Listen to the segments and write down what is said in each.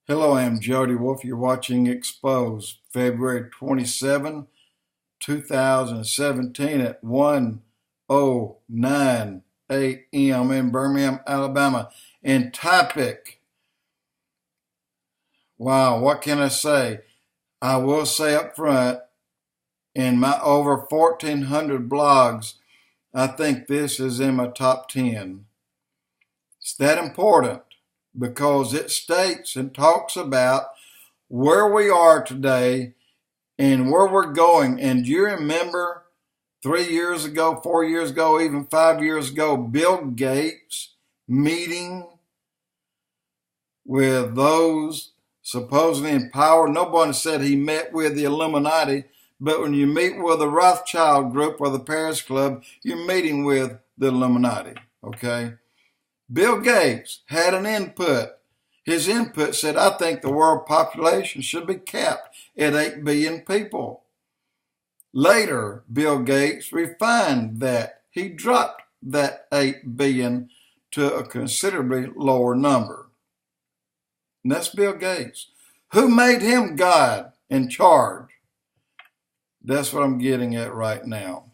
Hello, I'm Jody Wolf. You're watching Expoz, February 27, 2017 at 1:09 a.m. in Birmingham, Alabama. And topic, wow, what can I say? I will say up front, in my over 1,400 blogs, I think this is in my top 10. It's that important because it states and talks about where we are today and where we're going. And do you remember 3 years ago, 4 years ago, even 5 years ago, Bill Gates meeting with those supposedly in power? Nobody said he met with the Illuminati, but when you meet with the Rothschild group or the Paris Club, you're meeting with the Illuminati, okay? Bill Gates had an input. His input said, I think the world population should be capped at 8 billion people. Later, Bill Gates refined that. He dropped that 8 billion to a considerably lower number. And that's Bill Gates. Who made him God in charge? That's what I'm getting at right now.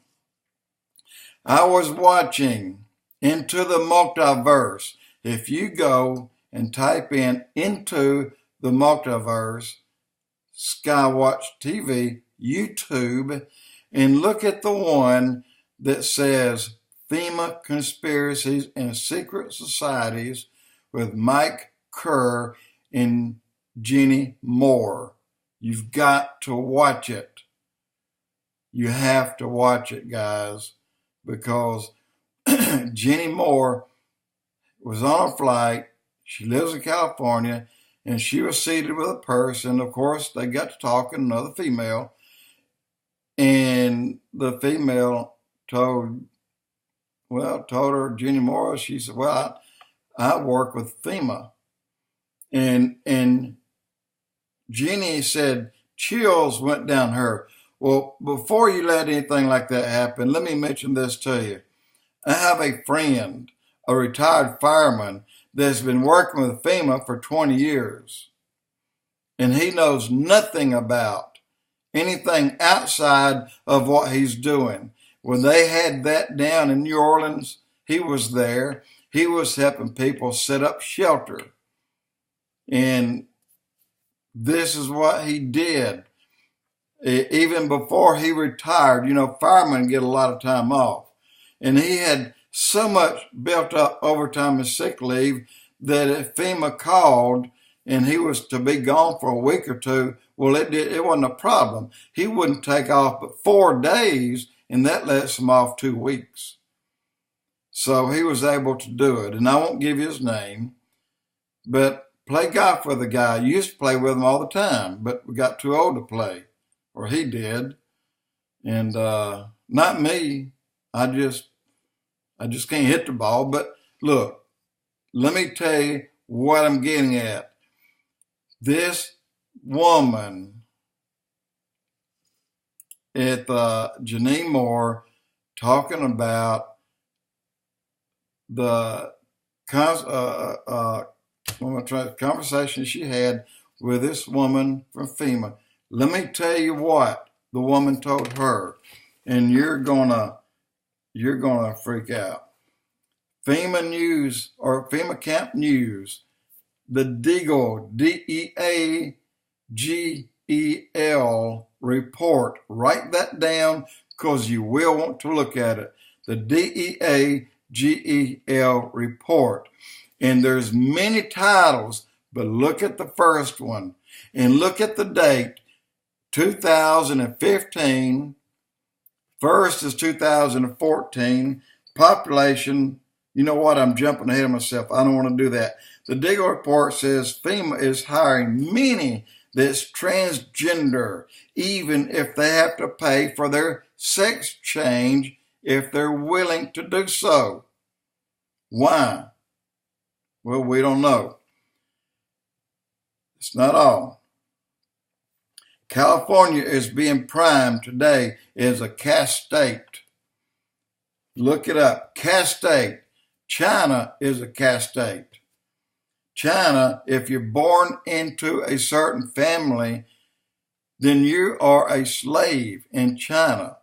I was watching Into the Multiverse. If you go and type in Into the Multiverse, SKYWATCH TV, YouTube, and look at the one that says FEMA Conspiracies and Secret Societies with Mike KERR and JEANNIE Moore. You've got to watch it. You have to watch it, guys, because JEANNIE Moore was on a flight. She lives in California, and she was seated with a person. Of course, they got to talking, another female, and the female told her, JEANNIE Moore, she said, well, I work with FEMA. And JEANNIE said chills went down her. Well, before you let anything like that happen, let me mention this to you. I have a friend, a retired fireman, that's been working with FEMA for 20 years. And he knows nothing about anything outside of what he's doing. When they had that down in New Orleans, he was there. He was helping people set up shelter. And this is what he did. Even before he retired, firemen get a lot of time off. And he had so much built up overtime and sick leave that if FEMA called and he was to be gone for a week or two, well, it wasn't a problem. He wouldn't take off but 4 days, and that lets him off 2 weeks. So he was able to do it. And I won't give you his name, but play golf with the guy. I used to play with him all the time, but we got too old to play, or he did. And not me. I just can't hit the ball. But look, let me tell you what I'm getting at. This woman at JEANNIE Moore talking about the conversation she had with this woman from FEMA. Let me tell you what the woman told her, and you're gonna freak out. FEMA News, or FEMA Camp News, the DEAGEL, DEAGEL report. Write that down because you will want to look at it. The DEAGEL report. And there's many titles, but look at the first one. And look at the date, 2015. First is 2014. Population, you know what? I'm jumping ahead of myself. I don't want to do that. The DEAGEL report says FEMA is hiring many that's transgender, even if they have to pay for their sex change if they're willing to do so. Why? Well, we don't know. It's not all. California is being primed today as a caste state. Look it up. Caste state. China is a caste state. China, if you're born into a certain family, then you are a slave in China.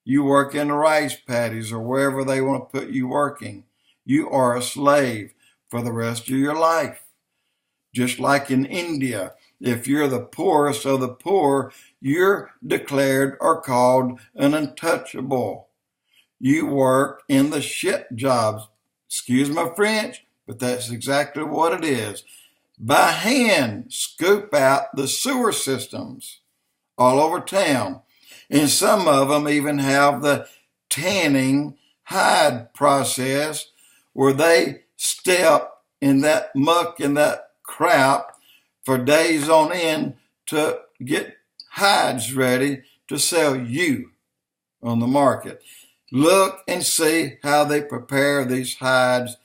You work in the rice paddies or wherever they want to put you working. You are a slave for the rest of your life. Just like in India, if you're the poorest of the poor, you're declared or called an untouchable. You work in the shit jobs. Excuse my French, but that's exactly what it is. By hand, scoop out the sewer systems all over town. And some of them even have the tanning hide process where they step in that muck and that crap for days on end to get hides ready to sell you on the market. Look and see how they prepare these hides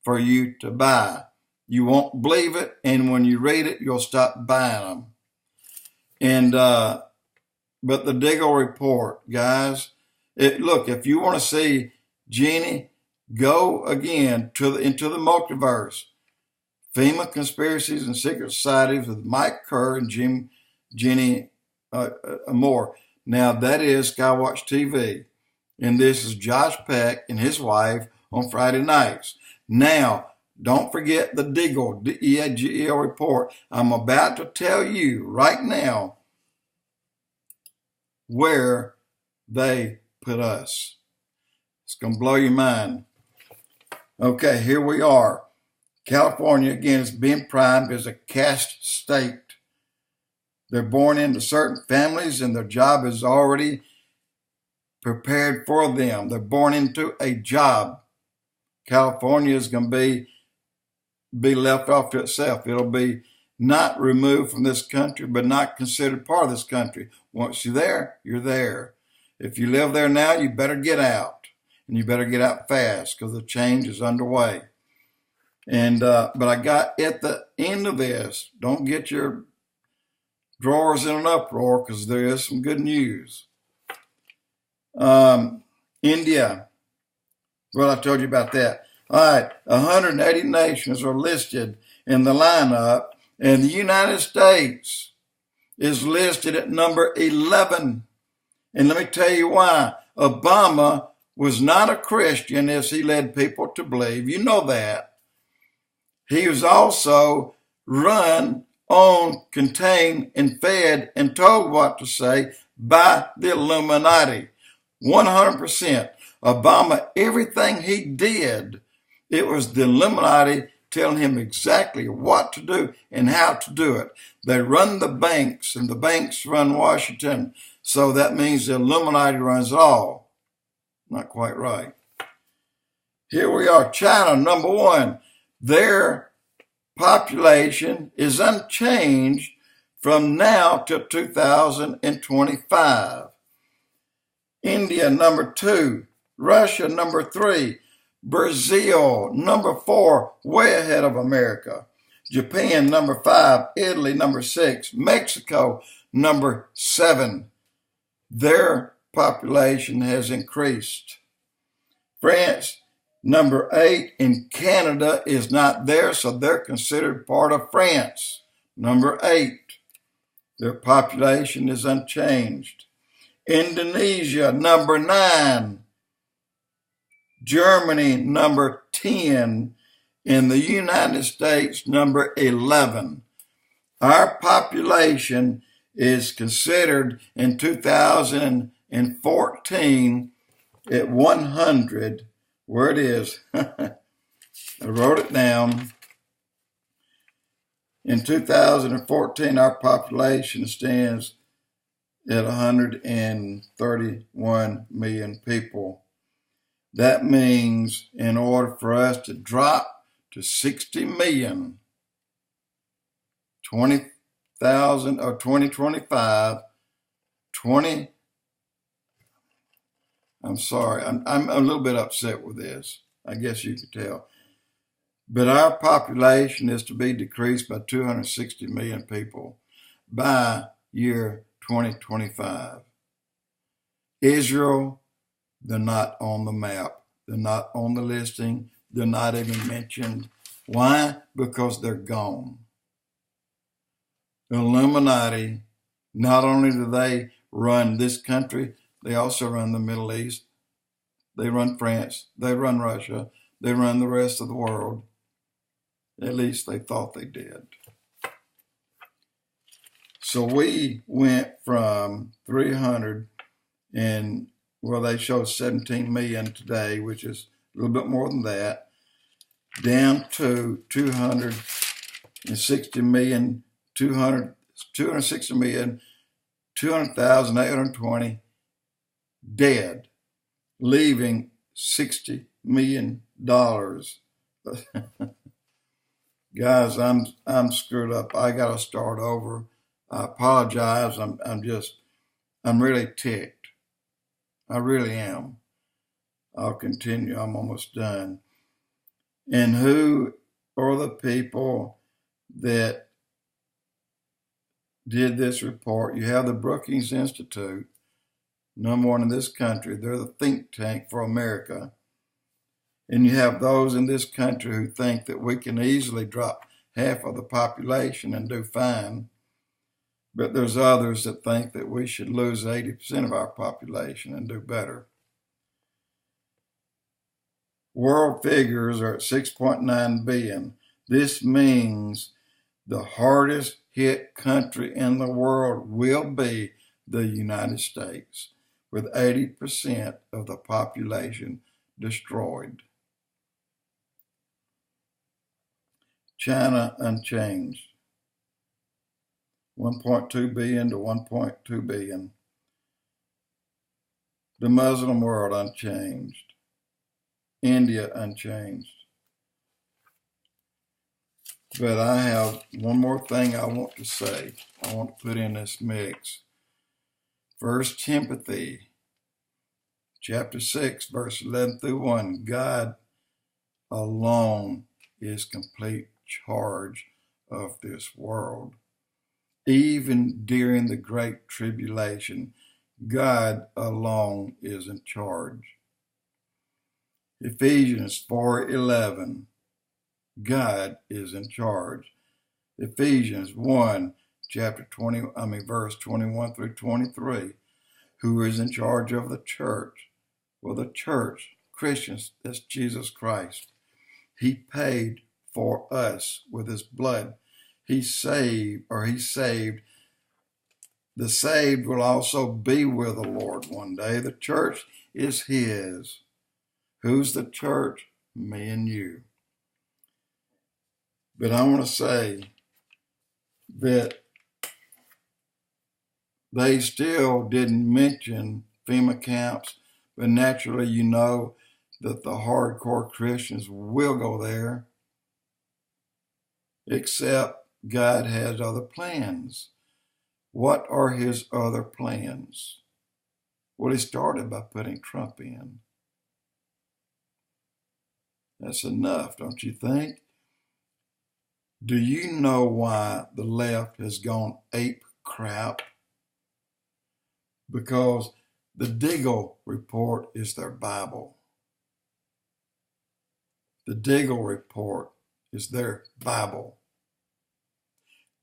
for you to buy. You won't believe it, and when you read it, you'll stop buying them. And but the DEAGEL report, guys. Look, if you want to see Jeannie, go again into the multiverse. FEMA Conspiracies and Secret Societies with Mike KERR and Jeannie Moore. Now that is SKYWATCH TV. And this is Josh Peck and his wife on Friday nights. Now, don't forget the DEAGEL, DEAGEL report. I'm about to tell you right now where they put us. It's going to blow your mind. Okay, here we are. California, again, is being primed as a caste state. They're born into certain families and their job is already prepared for them. They're born into a job. California is going to be left off to itself. It'll be not removed from this country, but not considered part of this country. Once you're there, you're there. If you live there now, you better get out. And you better get out fast because the change is underway. And but I got at the end of this, don't get your drawers in an uproar because there is some good news. India, well, I told you about that. All right, 180 nations are listed in the lineup, and the United States is listed at number 11. And let me tell you why. Obama was not a Christian as he led people to believe. You know that. He was also run, owned, contained, and fed and told what to say by the Illuminati. 100%. Obama, everything he did, it was the Illuminati telling him exactly what to do and how to do it. They run the banks, and the banks run Washington. So that means the Illuminati runs it all. Not quite right. Here we are, China, number 1. Their population is unchanged from now to 2025. India, number 2. Russia, number 3. Brazil, number 4, way ahead of America. Japan, number 5. Italy, number 6. Mexico, number 7. Their population has increased. France, number 8, and Canada is not there, so they're considered part of France. Number 8. Their population is unchanged. Indonesia, number 9. Germany, number 10. In the United States, number 11. Our population is considered in 2014 at 100. Where it is. I wrote it down. In 2014, our population stands at 131 million people. That means in order for us to drop to 60 million, 20,000 or 2025, I'm sorry, I'm a little bit upset with this. I guess you could tell. But our population is to be decreased by 260 million people by year 2025. Israel, they're not on the map. They're not on the listing. They're not even mentioned Why? Because they're gone. The Illuminati, not only do they run this country, they also run the Middle East. They run France. They run Russia. They run the rest of the world. At least they thought they did. So we went from 300 and, well, they show 17 million today, which is a little bit more than that, down to 260 million, 260 million, 200,820 dead, leaving $60 million. Guys, I'm screwed up. I got to start over. I apologize. I'm really ticked. I really am. I'll continue. I'm almost done. And who are the people that did this report? You have the Brookings Institute, number one in this country. They're the think tank for America. And you have those in this country who think that we can easily drop half of the population and do fine. But there's others that think that we should lose 80% of our population and do better. World figures are at 6.9 billion. This means the hardest hit country in the world will be the United States, with 80% of the population destroyed. China unchanged, 1.2 billion to 1.2 billion. The Muslim world unchanged. India unchanged. But I have one more thing I want to say. I want to put in this mix. 1 Timothy chapter 6, verse 11 through 1. God alone is complete charge of this world. Even during the Great Tribulation, God alone is in charge. Ephesians 4:11, God is in charge. Ephesians 1, verse 21 through 23, who is in charge of the church? Well, the church, Christians, that's Jesus Christ. He paid for us with his blood. He saved. The saved will also be with the Lord one day. The church is his. Who's the church? Me and you. But I want to say that they still didn't mention FEMA camps, but naturally you know that the hardcore Christians will go there, except God has other plans. What are his other plans? Well, he started by putting Trump in. That's enough, don't you think? Do you know why the left has gone ape crap? Because the DEAGEL report is their Bible. The DEAGEL report is their Bible.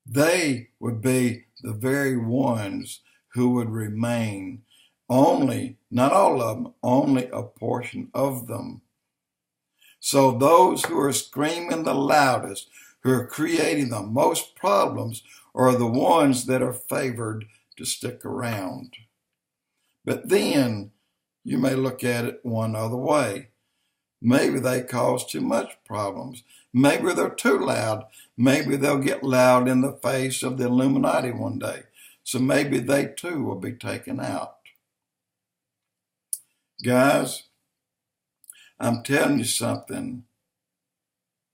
They would be the very ones who would remain, only, not all of them, only a portion of them. So those who are screaming the loudest, who are creating the most problems, are the ones that are favored to stick around. But then you may look at it one other way. Maybe they cause too much problems. Maybe they're too loud. Maybe they'll get loud in the face of the Illuminati one day. So maybe they too will be taken out. Guys, I'm telling you something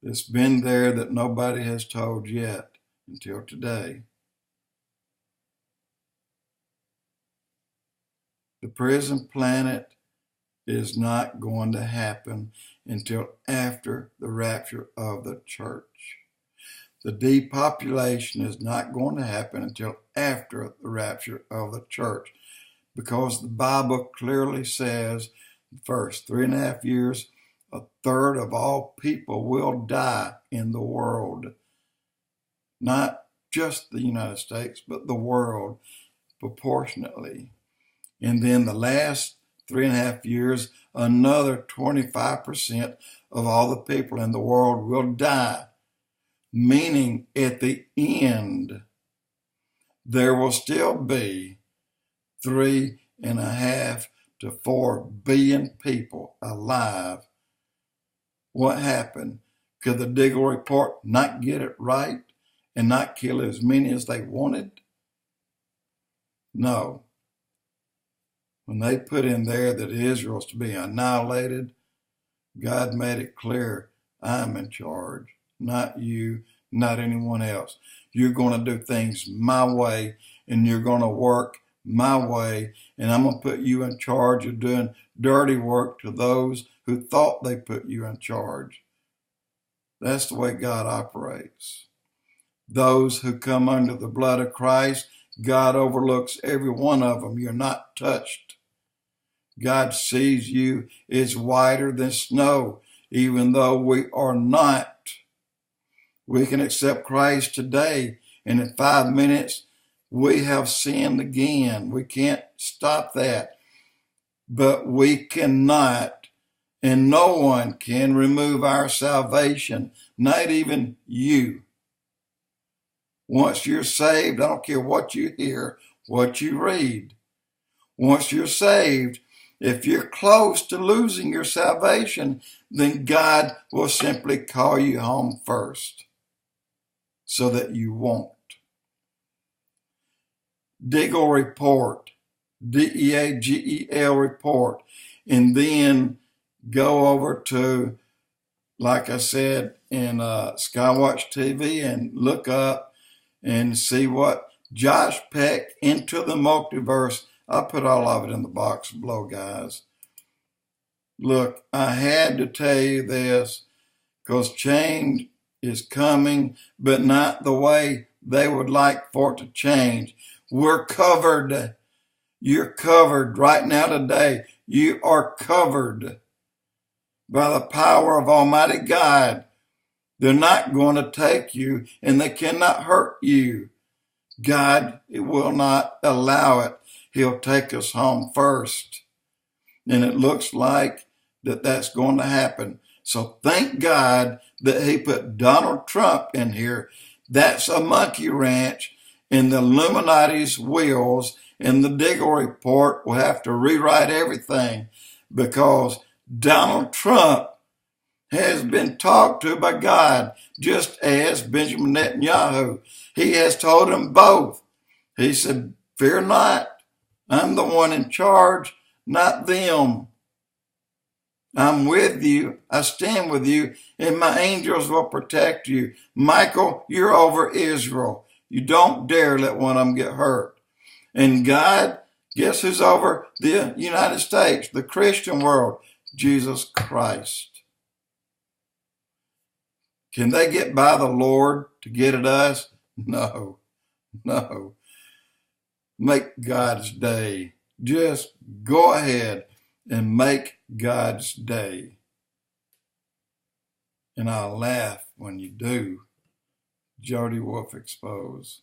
that's been there that nobody has told yet until today. The prison planet is not going to happen until after the rapture of the church. The depopulation is not going to happen until after the rapture of the church, because the Bible clearly says the first 3.5 years A third of all people will die in the world. Not just the United States, but the world proportionately. And then the last 3.5 years, another 25% of all the people in the world will die. Meaning at the end, there will still be 3.5 to 4 billion people alive. What happened? Could the DEAGEL report not get it right and not kill as many as they wanted? No. When they put in there that Israel is to be annihilated, God made it clear, I'm in charge, not you, not anyone else. You're going to do things my way, and you're going to work my way, and I'm going to put you in charge of doing dirty work to those who thought they put you in charge. That's the way God operates. Those who come under the blood of Christ, God overlooks every one of them. You're not touched. God sees you as whiter than snow, even though we are not. We can accept Christ today, and in 5 minutes, we have sinned again. We can't stop that. But we cannot, and no one can remove our salvation, not even you. Once you're saved, I don't care what you hear, what you read. Once you're saved, if you're close to losing your salvation, then God will simply call you home first so that you won't. DEAGEL report, DEAGEL report, and then go over to, like I said, in SKYWATCH TV and look up and see what Josh Peck, Into the Multiverse. I'll put all of it in the box below, guys. Look, I had to tell you this because change is coming, but not the way they would like for it to change. We're covered. You're covered right now today. You are covered by the power of Almighty God. They're not going to take you, and they cannot hurt you. God will not allow it. He'll take us home first. And it looks like that's going to happen. So thank God that he put Donald Trump in here. That's a monkey wrench in the Illuminati's wheels, and the DEAGEL report will have to rewrite everything because Donald Trump has been talked to by God, just as Benjamin Netanyahu. He has told them both. He said, fear not. I'm the one in charge, not them. I'm with you. I stand with you, and my angels will protect you. Michael, you're over Israel. You don't dare let one of them get hurt. And God, guess who's over the United States, the Christian world? Jesus Christ. Can they get by the Lord to get at us? No, no. Make God's day. Just go ahead and make God's day. And I'll laugh when you do. Jody Wolf Expoz.